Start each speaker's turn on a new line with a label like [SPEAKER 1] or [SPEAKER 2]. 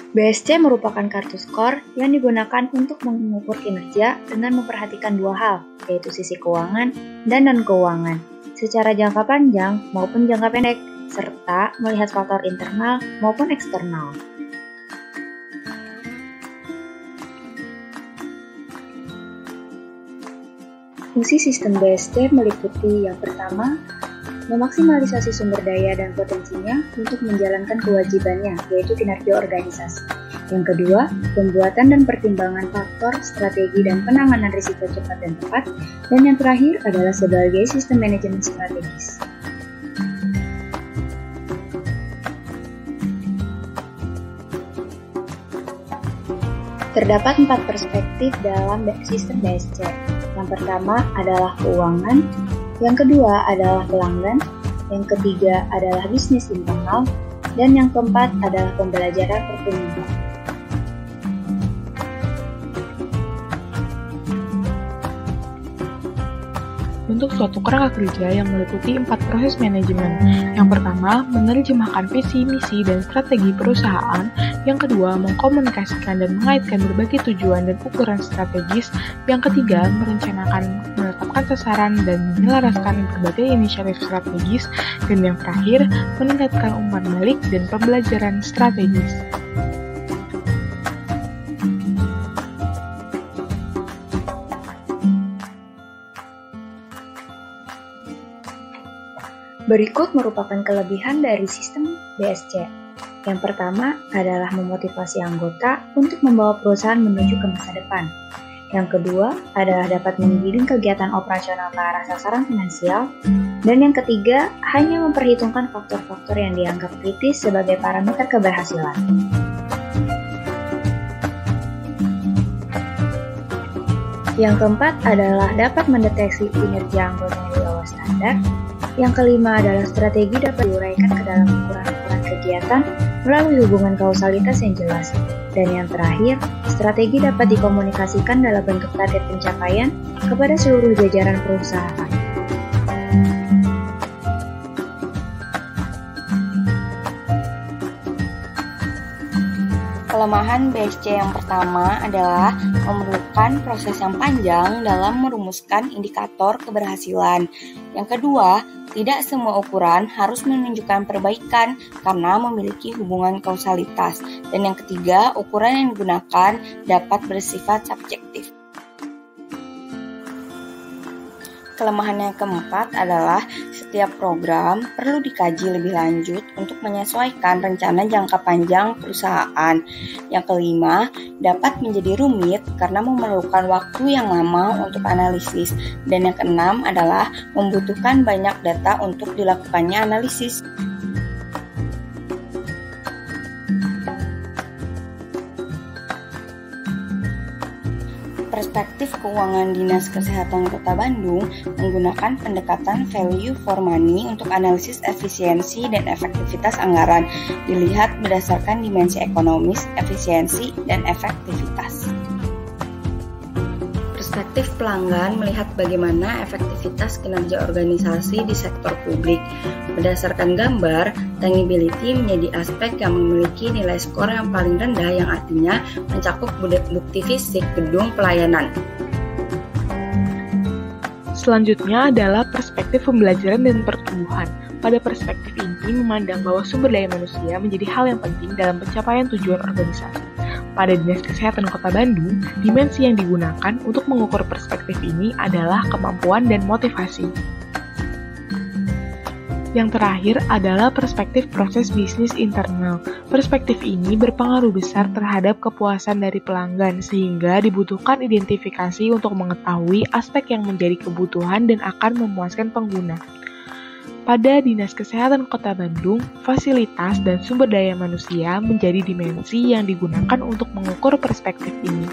[SPEAKER 1] BSC merupakan kartu skor yang digunakan untuk mengukur kinerja dengan memperhatikan dua hal, yaitu sisi keuangan dan non-keuangan, secara jangka panjang maupun jangka pendek, serta melihat faktor internal maupun eksternal. Fungsi sistem BSC meliputi yang pertama, memaksimalisasi sumber daya dan potensinya untuk menjalankan kewajibannya, yaitu kinerja organisasi. Yang kedua, pembuatan dan pertimbangan faktor, strategi, dan penanganan risiko cepat dan tepat. Dan yang terakhir adalah sebagai sistem manajemen strategis. Terdapat 4 perspektif dalam sistem BSC. Yang pertama adalah keuangan, yang kedua adalah pelanggan, yang ketiga adalah bisnis internal, dan yang keempat adalah pembelajaran pertumbuhan.
[SPEAKER 2] Bentuk suatu kerangka kerja yang meliputi 4 proses manajemen. Yang pertama, menerjemahkan visi, misi, dan strategi perusahaan. Yang kedua, mengkomunikasikan dan mengaitkan berbagai tujuan dan ukuran strategis. Yang ketiga, merencanakan, menetapkan sasaran, dan menyelaraskan berbagai inisiatif strategis. Dan yang terakhir, meningkatkan umpan balik dan pembelajaran strategis.
[SPEAKER 1] Berikut merupakan kelebihan dari sistem BSC. Yang pertama adalah memotivasi anggota untuk membawa perusahaan menuju ke masa depan. Yang kedua adalah dapat menggiring kegiatan operasional ke arah sasaran finansial. Dan yang ketiga, hanya memperhitungkan faktor-faktor yang dianggap kritis sebagai parameter keberhasilan. Yang keempat adalah dapat mendeteksi kinerja anggota yang di bawah standar. Yang kelima adalah strategi dapat diuraikan ke dalam ukuran-ukuran kegiatan melalui hubungan kausalitas yang jelas. Dan yang terakhir, strategi dapat dikomunikasikan dalam bentuk target pencapaian kepada seluruh jajaran perusahaan.
[SPEAKER 3] Kelemahan BSC yang pertama adalah memerlukan proses yang panjang dalam merumuskan indikator keberhasilan. Yang kedua, tidak semua ukuran harus menunjukkan perbaikan karena memiliki hubungan kausalitas. Dan yang ketiga, ukuran yang digunakan dapat bersifat subjektif. Kelemahan yang keempat adalah setiap program perlu dikaji lebih lanjut untuk menyesuaikan rencana jangka panjang perusahaan. Yang kelima, dapat menjadi rumit karena memerlukan waktu yang lama untuk analisis. Dan yang keenam adalah membutuhkan banyak data untuk dilakukannya analisis. Perspektif keuangan Dinas Kesehatan Kota Bandung menggunakan pendekatan value for money untuk analisis efisiensi dan efektivitas anggaran, dilihat berdasarkan dimensi ekonomis, efisiensi, dan efektivitas. Perspektif pelanggan melihat bagaimana efektivitas kinerja organisasi di sektor publik. Berdasarkan gambar, tangibility menjadi aspek yang memiliki nilai skor yang paling rendah, yang artinya mencakup bukti fisik gedung pelayanan.
[SPEAKER 2] Selanjutnya adalah perspektif pembelajaran dan pertumbuhan. Pada perspektif ini memandang bahwa sumber daya manusia menjadi hal yang penting dalam pencapaian tujuan organisasi. Pada Dinas Kesehatan Kota Bandung, dimensi yang digunakan untuk mengukur perspektif ini adalah kemampuan dan motivasi. Yang terakhir adalah perspektif proses bisnis internal. Perspektif ini berpengaruh besar terhadap kepuasan dari pelanggan, sehingga dibutuhkan identifikasi untuk mengetahui aspek yang menjadi kebutuhan dan akan memuaskan pengguna. Pada Dinas Kesehatan Kota Bandung, fasilitas dan sumber daya manusia menjadi dimensi yang digunakan untuk mengukur perspektif ini.